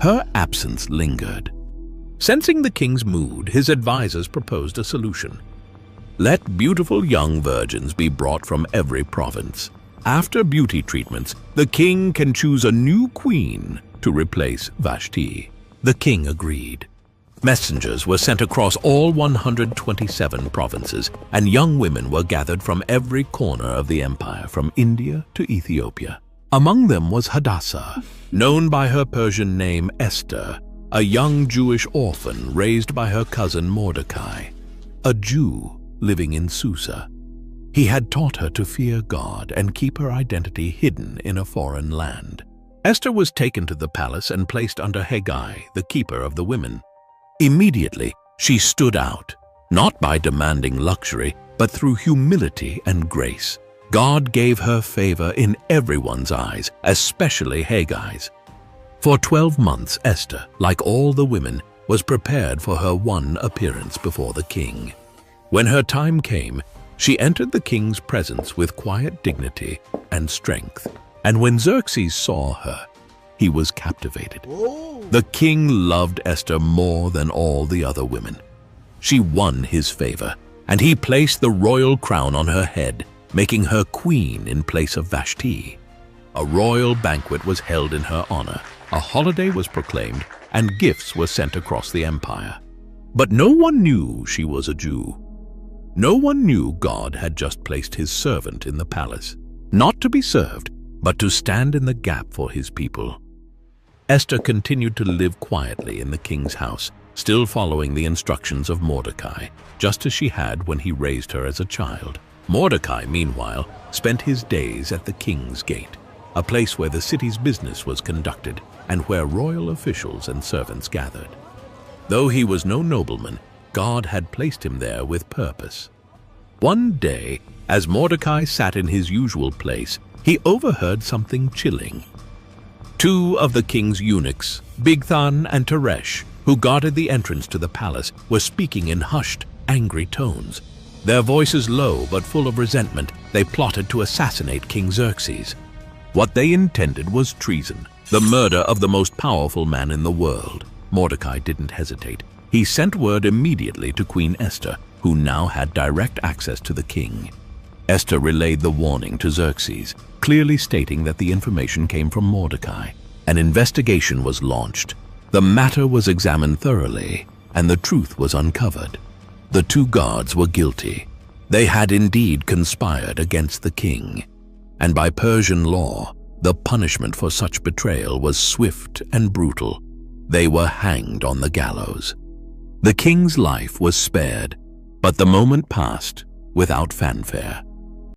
Her absence lingered. Sensing the king's mood, his advisors proposed a solution. Let beautiful young virgins be brought from every province. After beauty treatments, the king can choose a new queen to replace Vashti. The king agreed. Messengers were sent across all 127 provinces, and young women were gathered from every corner of the empire, from India to Ethiopia. Among them was Hadassah, known by her Persian name Esther, a young Jewish orphan raised by her cousin Mordecai, a Jew living in Susa. He had taught her to fear God and keep her identity hidden in a foreign land. Esther was taken to the palace and placed under Haggai, the keeper of the women. Immediately, she stood out, not by demanding luxury, but through humility and grace. God gave her favor in everyone's eyes, especially Haggai's. For 12 months, Esther, like all the women, was prepared for her one appearance before the king. When her time came, she entered the king's presence with quiet dignity and strength. And when Xerxes saw her, he was captivated. The king loved Esther more than all the other women. She won his favor, and he placed the royal crown on her head, making her queen in place of Vashti. A royal banquet was held in her honor, a holiday was proclaimed, and gifts were sent across the empire. But no one knew she was a Jew. No one knew God had just placed his servant in the palace, not to be served, but to stand in the gap for his people. Esther continued to live quietly in the king's house, still following the instructions of Mordecai, just as she had when he raised her as a child. Mordecai, meanwhile, spent his days at the king's gate, a place where the city's business was conducted and where royal officials and servants gathered. Though he was no nobleman, God had placed him there with purpose. One day, as Mordecai sat in his usual place, he overheard something chilling. Two of the king's eunuchs, Bigthan and Teresh, who guarded the entrance to the palace, were speaking in hushed, angry tones. Their voices low but full of resentment, they plotted to assassinate King Xerxes. What they intended was treason, the murder of the most powerful man in the world. Mordecai didn't hesitate. He sent word immediately to Queen Esther, who now had direct access to the king. Esther relayed the warning to Xerxes, clearly stating that the information came from Mordecai. An investigation was launched. The matter was examined thoroughly, and the truth was uncovered. The two guards were guilty. They had indeed conspired against the king, and by Persian law, the punishment for such betrayal was swift and brutal. They were hanged on the gallows. The king's life was spared, but the moment passed without fanfare.